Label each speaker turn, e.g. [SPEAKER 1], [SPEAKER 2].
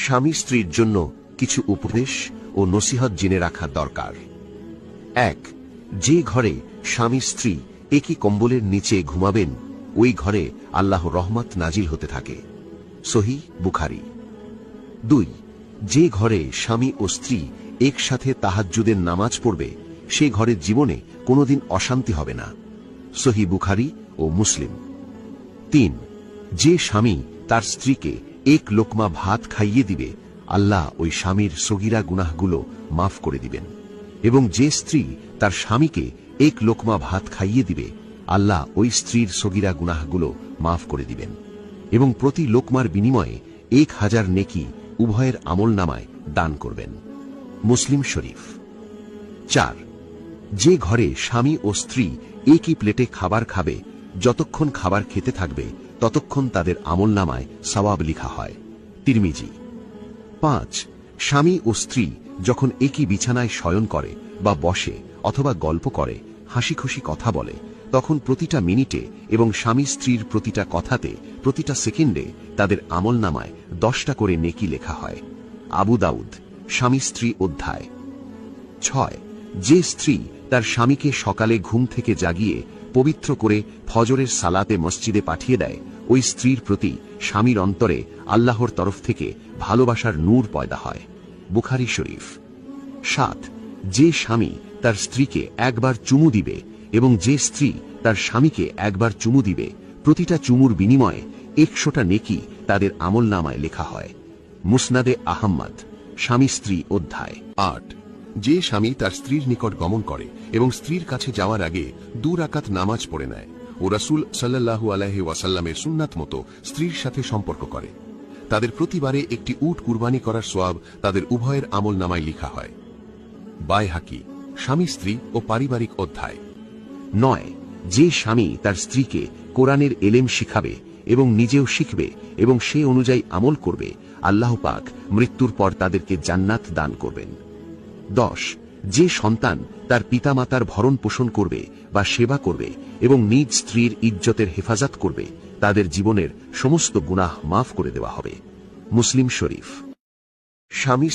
[SPEAKER 1] স্বামী স্ত্রীর জন্য কিছু উপদেশ ও নসিহত জেনে রাখা দরকার। 1. যে ঘরে স্বামী স্ত্রী একই কম্বলের নিচে ঘুমাবেন ওই ঘরে আল্লাহ রহমত নাজিল হতে থাকে। সহিহ বুখারী। 2. যে ঘরে স্বামী ও স্ত্রী একসাথে তাহাজ্জুদের নামাজ পড়বে সে ঘরের জীবনে কোনোদিন অশান্তি হবে না। সহিহ বুখারী ও মুসলিম। 3. যে স্বামী তার স্ত্রীকে এক লোকমা ভাত খাইয়ে দিবে আল্লাহ ওই স্বামীর সগীরা গুনাহগুলো মাফ করে দিবেন, এবং যে স্ত্রী তার স্বামীকে এক লোকমা ভাত খাইয়ে দিবে আল্লাহ ওই স্ত্রীর সগীরা গুনাহগুলো মাফ করে দিবেন, এবং প্রতি লোকমার বিনিময়ে 1000 নেকি উভয়ের আমলনামায় দান করবেন। মুসলিম শরীফ। 4. যে ঘরে স্বামী ও স্ত্রী একই প্লেটে খাবার খাবে যতক্ষণ খাবার খেতে থাকবে ততক্ষণ তাদের আমলনামায় সওয়াব লিখা হয়। তিরমিজি। 5. স্বামী ও স্ত্রী যখন একই বিছানায় শয়ন করে বা বসে অথবা গল্প করে, হাসি খুশি কথা বলে, তখন প্রতিটা মিনিটে এবং স্বামী স্ত্রীর প্রতিটা কথাতে প্রতিটা সেকেন্ডে তাদের আমলনামায় 10টা করে নেকি লেখা হয়। আবু দাউদ স্বামী স্ত্রী অধ্যায়। 6. যে স্ত্রী তার স্বামীকে সকালে ঘুম থেকে জাগিয়ে পবিত্র করে ফজরের সালাতে মসজিদে পাঠিয়ে দেয় ওই স্ত্রীর প্রতি স্বামীর অন্তরে আল্লাহর তরফ থেকে ভালোবাসার নূর পয়দা হয়। বুখারী শরীফ। 7. যে স্বামী তার স্ত্রীকে একবার চুমু দিবে এবং যে স্ত্রী তার স্বামীকে একবার চুমু দিবে প্রতিটা চুমুর বিনিময়ে 100টা নেকি তাদের আমলনামায় লেখা হয়। মুসনাদে আহমদ স্বামী স্ত্রী অধ্যায়।
[SPEAKER 2] 8. যে স্বামী তার স্ত্রীর নিকট গমন করে এবং স্ত্রীর কাছে যাওয়ার আগে 2 রাকাত নামাজ পড়ে নেয় ও রাসূল সাল্লাল্লাহু আলাইহি ওয়াসাল্লামের সুন্নাত মতো স্ত্রীর সাথে সম্পর্ক করে, তাদের প্রতিবারে একটি উট কুরবানি করার সওয়াব তাদের উভয়ের আমলনামায় লেখা হয়। বাইহাকি স্বামী স্ত্রী ও পারিবারিক অধ্যায়।
[SPEAKER 1] 9. যে স্বামী তার স্ত্রীকে কোরআনের এলেম শিখাবে এবং নিজেও শিখবে এবং সে অনুযায়ী আমল করবে আল্লাহ পাক মৃত্যুর পর তাদেরকে জান্নাত দান করবেন। 10. যে সন্তান তার পিতামাতার ভরণ পোষণ করবে বা সেবা করবে এবং নিজ স্ত্রীর ইজ্জতের হেফাজত করবে তাদের জীবনের সমস্ত গুনাহ মাফ করে দেওয়া হবে। মুসলিম শরীফ। স্বামী